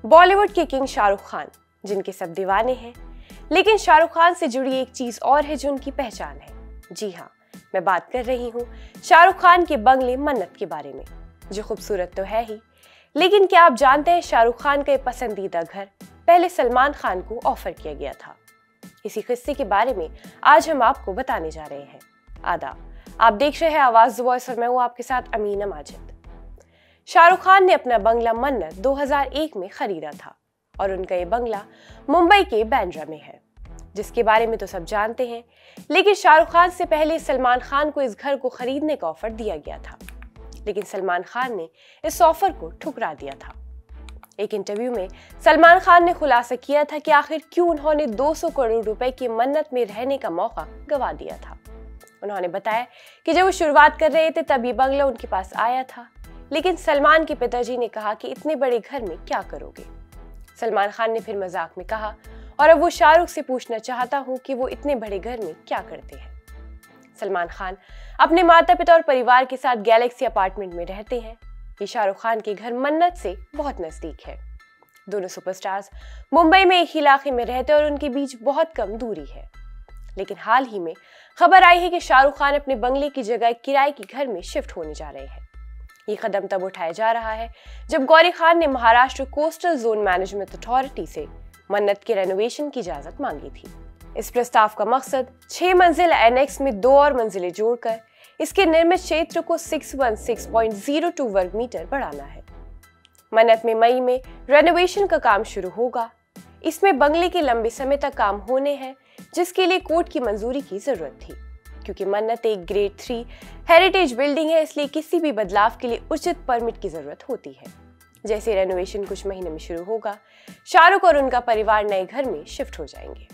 बॉलीवुड के किंग शाहरुख खान, जिनके सब दीवाने हैं, लेकिन शाहरुख खान से जुड़ी एक चीज और है जो उनकी पहचान है। जी हाँ, मैं बात कर रही हूँ शाहरुख खान के बंगले मन्नत के बारे में, जो खूबसूरत तो है ही, लेकिन क्या आप जानते हैं शाहरुख खान का ये पसंदीदा घर पहले सलमान खान को ऑफर किया गया था। इसी किस्से के बारे में आज हम आपको बताने जा रहे हैं। आदाब, आप देख रहे हैं आवाज वॉइस और मैं हूँ आपके साथ अमीना माजिद। शाहरुख खान ने अपना बंगला मन्नत 2001 में खरीदा था और उनका ये बंगला मुंबई के बांद्रा में है, जिसके बारे में तो सब जानते हैं। लेकिन शाहरुख खान से पहले सलमान खान को इस घर को खरीदने का ऑफर दिया गया था, लेकिन सलमान खान ने इस ऑफर को ठुकरा दिया था। एक इंटरव्यू में सलमान खान ने खुलासा किया था कि आखिर क्यों उन्होंने 200 करोड़ रुपए की मन्नत में रहने का मौका गंवा दिया था। उन्होंने बताया कि जब वो शुरुआत कर रहे थे तब ये बंगला उनके पास आया था, लेकिन सलमान के पिताजी ने कहा कि इतने बड़े घर में क्या करोगे। सलमान खान ने फिर मजाक में कहा, और अब वो शाहरुख से पूछना चाहता हूँ कि वो इतने बड़े घर में क्या करते हैं। सलमान खान अपने माता पिता और परिवार के साथ गैलेक्सी अपार्टमेंट में रहते हैं। ये शाहरुख खान के घर मन्नत से बहुत नजदीक है। दोनों सुपरस्टार्स मुंबई में एक ही इलाके में रहते हैं और उनके बीच बहुत कम दूरी है। लेकिन हाल ही में खबर आई है कि शाहरुख खान अपने बंगले की जगह किराए के घर में शिफ्ट होने जा रहे हैं। ये कदम तब उठाया जा रहा है जब गौरी खान ने Maharashtra coastal zone management authority से मन्नत के रेनोवेशन की इजाजत मांगी थी। इस प्रस्ताव का मकसद 6 मंजिल एनेक्स में 2 और मंजिलें जोड़कर इसके निर्मित क्षेत्र को 616.02 वर्ग मीटर बढ़ाना है। मन्नत में मई में रेनोवेशन का काम शुरू होगा। इसमें बंगले के लंबे समय तक काम होने हैं, जिसके लिए कोर्ट की मंजूरी की जरूरत थी। क्योंकि मन्नत एक ग्रेड 3 हेरिटेज बिल्डिंग है, इसलिए किसी भी बदलाव के लिए उचित परमिट की जरूरत होती है। जैसे रेनोवेशन कुछ महीने में शुरू होगा, शाहरुख और उनका परिवार नए घर में शिफ्ट हो जाएंगे।